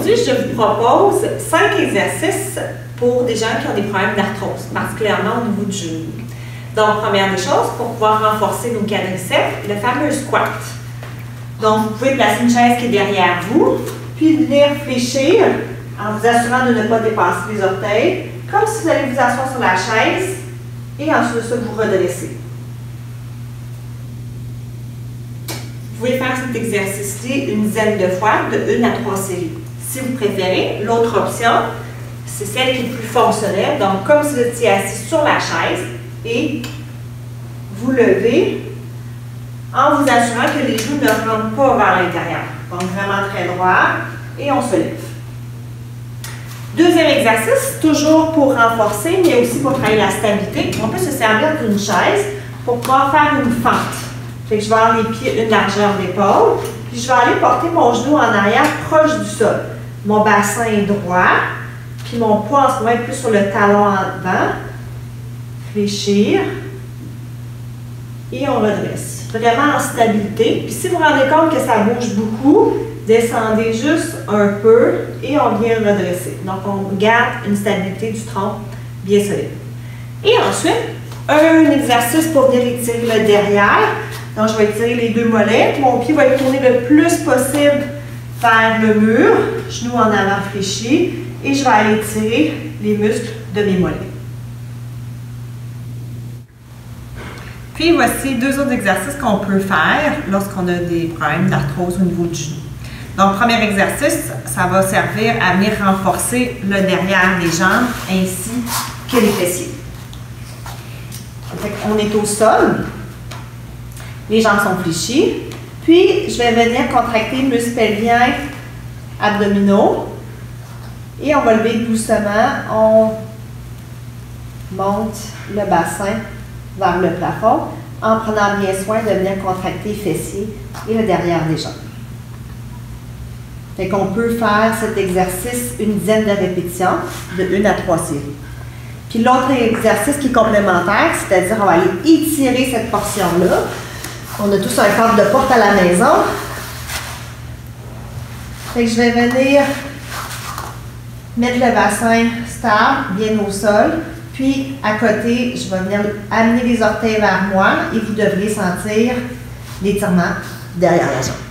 aujourd'hui, je vous propose 5 exercices pour des gens qui ont des problèmes d'arthrose, particulièrement au niveau du genou. Donc, première des choses, pour pouvoir renforcer nos quadriceps, le fameux squat. Donc, vous pouvez placer une chaise qui est derrière vous, puis venir fléchir en vous assurant de ne pas dépasser les orteils, comme si vous allez vous asseoir sur la chaise et ensuite de ça, vous redressez. Vous pouvez faire cet exercice-ci une dizaine de fois, de 1 à 3 séries. Si vous préférez, l'autre option, c'est celle qui est plus fonctionnelle. Donc, comme si vous étiez assis sur la chaise et vous levez en vous assurant que les genoux ne rentrent pas vers l'intérieur. Donc, vraiment très droit et on se lève. Deuxième exercice, toujours pour renforcer, mais aussi pour travailler la stabilité. On peut se servir d'une chaise pour pouvoir faire une fente. Fait que je vais avoir les pieds une largeur d'épaule, puis je vais aller porter mon genou en arrière proche du sol. Mon bassin est droit, puis mon poids en ce moment est plus sur le talon en devant. Fléchir. Et on redresse. Vraiment en stabilité. Puis si vous vous rendez compte que ça bouge beaucoup, descendez juste un peu et on vient redresser. Donc on garde une stabilité du tronc bien solide. Et ensuite, un exercice pour venir étirer le derrière. Donc, je vais étirer les deux mollets. Mon pied va être tourné le plus possible vers le mur. Genou en avant fléchi. Et je vais aller étirer les muscles de mes mollets. Puis, voici deux autres exercices qu'on peut faire lorsqu'on a des problèmes d'arthrose au niveau du genou. Donc, premier exercice, ça va servir à venir renforcer le derrière des jambes ainsi que les fessiers. On est au sol. Les jambes sont fléchies. Puis, je vais venir contracter les muscles pelviens abdominaux. Et on va lever doucement. On monte le bassin vers le plafond en prenant bien soin de venir contracter les fessiers et le derrière des jambes. Fait qu'on peut faire cet exercice une dizaine de répétitions de 1 à 3 séries. Puis l'autre exercice qui est complémentaire, c'est-à-dire on va aller étirer cette portion-là. On a tous un cadre de porte à la maison. Fait que je vais venir mettre le bassin stable, bien au sol. Puis à côté, je vais venir amener les orteils vers moi et vous devriez sentir l'étirement derrière la jambe.